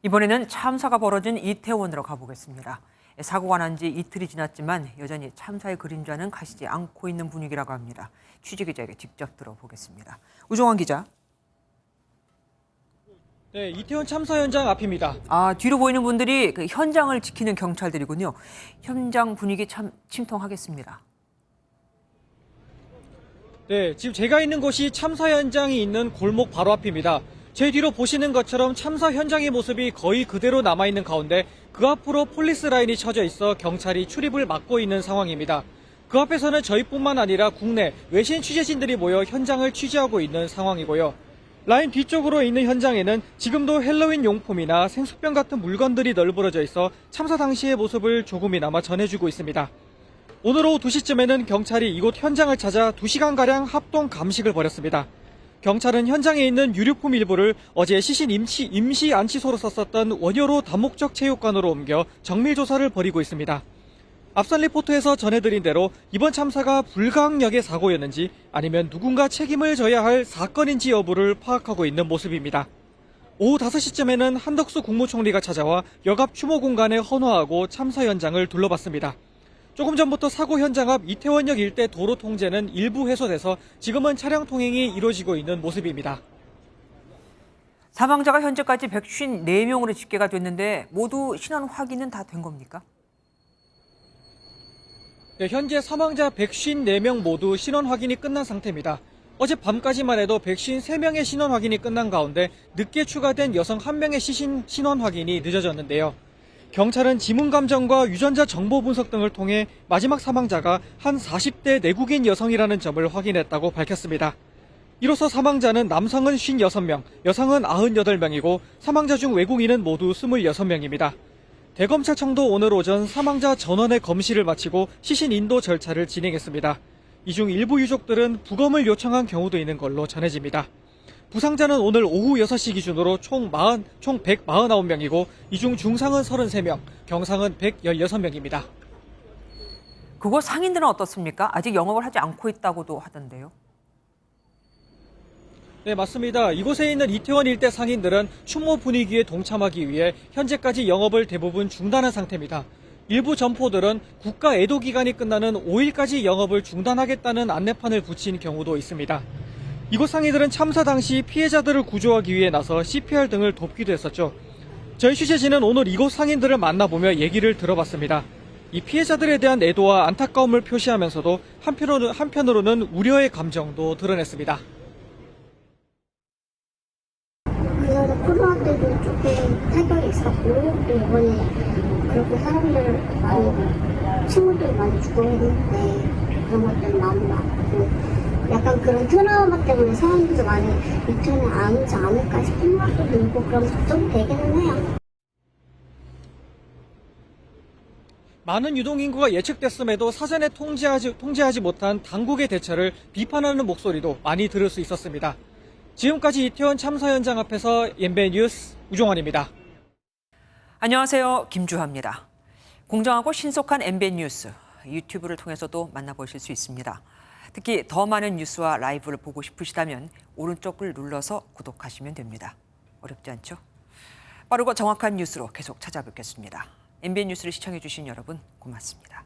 이번에는 참사가 벌어진 이태원으로 가보겠습니다. 사고가 난 지 이틀이 지났지만 여전히 참사의 그림자는 가시지 않고 있는 분위기라고 합니다. 취재기자에게 직접 들어보겠습니다. 우종환 기자. 네, 이태원 참사 현장 앞입니다. 뒤로 보이는 분들이 그 현장을 지키는 경찰들이군요. 현장 분위기 참 침통하겠습니다. 네, 지금 제가 있는 곳이 참사 현장이 있는 골목 바로 앞입니다. 제 뒤로 보시는 것처럼 참사 현장의 모습이 거의 그대로 남아있는 가운데 그 앞으로 폴리스 라인이 쳐져 있어 경찰이 출입을 막고 있는 상황입니다. 그 앞에서는 저희뿐만 아니라 국내 외신 취재진들이 모여 현장을 취재하고 있는 상황이고요. 라인 뒤쪽으로 있는 현장에는 지금도 헬로윈 용품이나 생수병 같은 물건들이 널브러져 있어 참사 당시의 모습을 조금이나마 전해주고 있습니다. 오늘 오후 2시쯤에는 경찰이 이곳 현장을 찾아 2시간가량 합동 감식을 벌였습니다. 경찰은 현장에 있는 유류품 일부를 어제 시신 임시 안치소로 썼었던 원효로 다목적 체육관으로 옮겨 정밀 조사를 벌이고 있습니다. 앞선 리포트에서 전해드린 대로 이번 참사가 불가항력의 사고였는지 아니면 누군가 책임을 져야 할 사건인지 여부를 파악하고 있는 모습입니다. 오후 5시쯤에는 한덕수 국무총리가 찾아와 역앞 추모 공간에 헌화하고 참사 현장을 둘러봤습니다. 조금 전부터 사고 현장 앞 이태원역 일대 도로 통제는 일부 해소돼서 지금은 차량 통행이 이루어지고 있는 모습입니다. 사망자가 현재까지 154명으로 집계가 됐는데 모두 신원 확인은 다 된 겁니까? 네, 현재 사망자 154명 모두 신원 확인이 끝난 상태입니다. 어젯밤까지만 해도 153명의 신원 확인이 끝난 가운데 늦게 추가된 여성 1명의 시신 신원 확인이 늦어졌는데요. 경찰은 지문 감정과 유전자 정보 분석 등을 통해 마지막 사망자가 한 40대 내국인 여성이라는 점을 확인했다고 밝혔습니다. 이로써 사망자는 남성은 56명, 여성은 98명이고 사망자 중 외국인은 모두 26명입니다. 대검찰청도 오늘 오전 사망자 전원의 검시를 마치고 시신 인도 절차를 진행했습니다. 이 중 일부 유족들은 부검을 요청한 경우도 있는 걸로 전해집니다. 부상자는 오늘 오후 6시 기준으로 총 149명이고 이 중 중상은 33명, 경상은 116명입니다. 그곳 상인들은 어떻습니까? 아직 영업을 하지 않고 있다고도 하던데요. 네, 맞습니다. 이곳에 있는 이태원 일대 상인들은 추모 분위기에 동참하기 위해 현재까지 영업을 대부분 중단한 상태입니다. 일부 점포들은 국가 애도 기간이 끝나는 5일까지 영업을 중단하겠다는 안내판을 붙인 경우도 있습니다. 이곳 상인들은 참사 당시 피해자들을 구조하기 위해 나서 CPR 등을 돕기도 했었죠. 저희 취재진은 오늘 이곳 상인들을 만나보며 얘기를 들어봤습니다. 이 피해자들에 대한 애도와 안타까움을 표시하면서도 한편으로는 우려의 감정도 드러냈습니다. 그전에 코로나 때도 조금 타격이 있었고 또 이번에 그렇게 사람들 많이 친구들 많이 죽고 했는데 그런 것 때문에 마음이 아프고 약간 그런 트라우마 때문에 사람들도 많이 이태원에 안 오지 않을까 싶은 것도 들고 그런 걱정이 되기는 해요. 많은 유동인구가 예측됐음에도 사전에 통제하지 못한 당국의 대처를 비판하는 목소리도 많이 들을 수 있었습니다. 지금까지 이태원 참사 현장 앞에서 MBN 뉴스 우종환입니다. 안녕하세요. 김주하입니다. 공정하고 신속한 MBN 뉴스, 유튜브를 통해서도 만나보실 수 있습니다. 특히 더 많은 뉴스와 라이브를 보고 싶으시다면 오른쪽을 눌러서 구독하시면 됩니다. 어렵지 않죠? 빠르고 정확한 뉴스로 계속 찾아뵙겠습니다. MBN 뉴스를 시청해주신 여러분 고맙습니다.